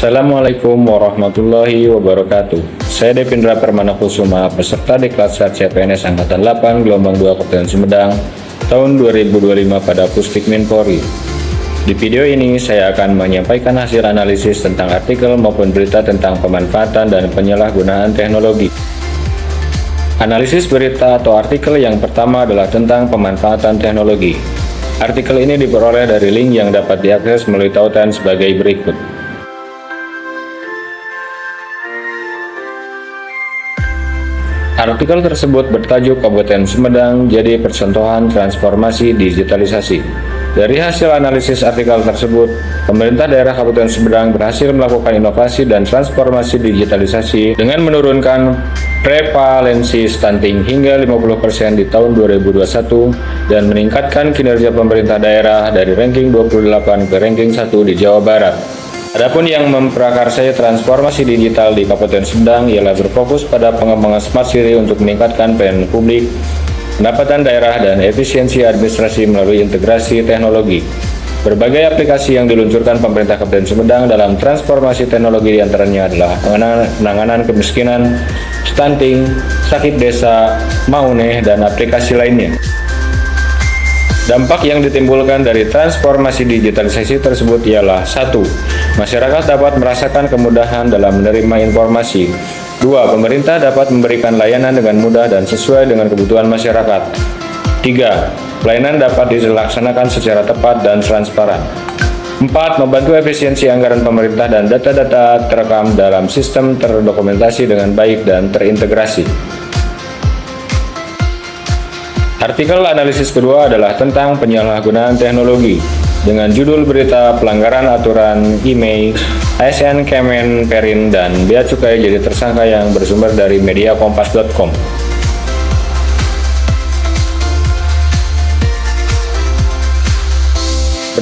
Assalamualaikum warahmatullahi wabarakatuh. Saya Devindra Permana Kusuma, peserta Diklat CPNS Angkatan 8 Gelombang 2 Kabupaten Sumedang tahun 2025 pada Puspikmin Polri. Di video ini saya akan menyampaikan hasil analisis tentang artikel maupun berita tentang pemanfaatan dan penyalahgunaan teknologi. Analisis berita atau artikel yang pertama adalah tentang pemanfaatan teknologi. Artikel ini diperoleh dari link yang dapat diakses melalui tautan sebagai berikut. Artikel tersebut bertajuk Kabupaten Sumedang jadi percontohan transformasi digitalisasi. Dari hasil analisis artikel tersebut, pemerintah daerah Kabupaten Sumedang berhasil melakukan inovasi dan transformasi digitalisasi dengan menurunkan prevalensi stunting hingga 50% di tahun 2021 dan meningkatkan kinerja pemerintah daerah dari ranking 28 ke ranking 1 di Jawa Barat. Adapun yang memprakarsai transformasi digital di Kabupaten Sumedang ialah berfokus pada pengembangan smart city untuk meningkatkan pelayanan publik, pendapatan daerah, dan efisiensi administrasi melalui integrasi teknologi. Berbagai aplikasi yang diluncurkan pemerintah Kabupaten Sumedang dalam transformasi teknologi diantaranya adalah penanganan kemiskinan, stunting, sakit desa, mauneh, dan aplikasi lainnya. Dampak yang ditimbulkan dari transformasi digitalisasi tersebut ialah 1. Masyarakat dapat merasakan kemudahan dalam menerima informasi. 2. Pemerintah dapat memberikan layanan dengan mudah dan sesuai dengan kebutuhan masyarakat. 3. Pelayanan dapat dilaksanakan secara tepat dan transparan. 4. Membantu efisiensi anggaran pemerintah dan data-data terekam dalam sistem terdokumentasi dengan baik dan terintegrasi. Artikel analisis kedua adalah tentang penyalahgunaan teknologi dengan judul berita pelanggaran aturan IMEI, ASN Kemen Perin, dan Bea Cukai jadi tersangka yang bersumber dari media kompas.com.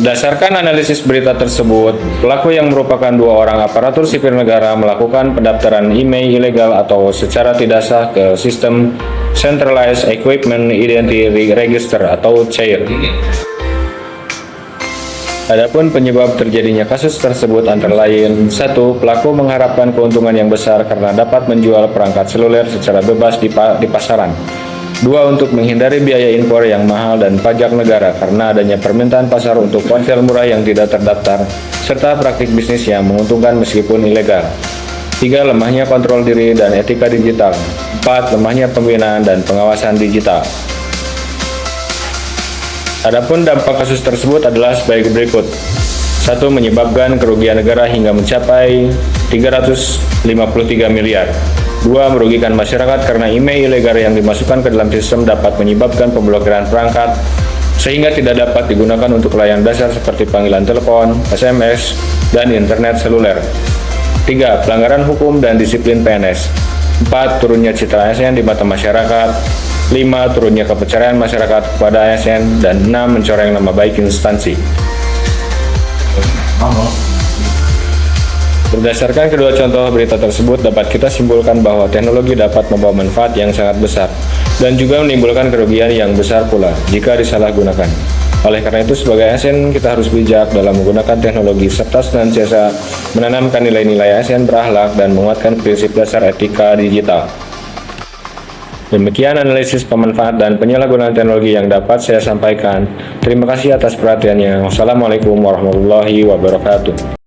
Berdasarkan analisis berita tersebut, pelaku yang merupakan 2 orang aparatur sipil negara melakukan pendaftaran IMEI ilegal atau secara tidak sah ke sistem Centralized Equipment Identity Register atau CEIR. Adapun penyebab terjadinya kasus tersebut antara lain: 1. Pelaku mengharapkan keuntungan yang besar karena dapat menjual perangkat seluler secara bebas di pasaran. 2. Untuk menghindari biaya impor yang mahal dan pajak negara karena adanya permintaan pasar untuk ponsel murah yang tidak terdaftar, serta praktik bisnis yang menguntungkan meskipun ilegal. 3. Lemahnya kontrol diri dan etika digital. 4. Lemahnya pembinaan dan pengawasan digital. Adapun dampak kasus tersebut adalah sebagai berikut. 1. Menyebabkan kerugian negara hingga mencapai 353 miliar. 2. Merugikan masyarakat karena IMEI ilegal yang dimasukkan ke dalam sistem dapat menyebabkan pemblokiran perangkat sehingga tidak dapat digunakan untuk layanan dasar seperti panggilan telepon, SMS, dan internet seluler. 3. Pelanggaran hukum dan disiplin PNS. 4. Turunnya citra ASN di mata masyarakat. 5. Turunnya kepercayaan masyarakat kepada ASN. Dan 6. Mencoreng nama baik instansi. Berdasarkan kedua contoh berita tersebut, dapat kita simpulkan bahwa teknologi dapat membawa manfaat yang sangat besar dan juga menimbulkan kerugian yang besar pula jika disalahgunakan. Oleh karena itu, sebagai ASN kita harus bijak dalam menggunakan teknologi serta senantiasa menanamkan nilai-nilai ASN berakhlak dan menguatkan prinsip dasar etika digital. Demikian analisis pemanfaat dan penyalahgunaan teknologi yang dapat saya sampaikan. Terima kasih atas perhatiannya. Wassalamualaikum warahmatullahi wabarakatuh.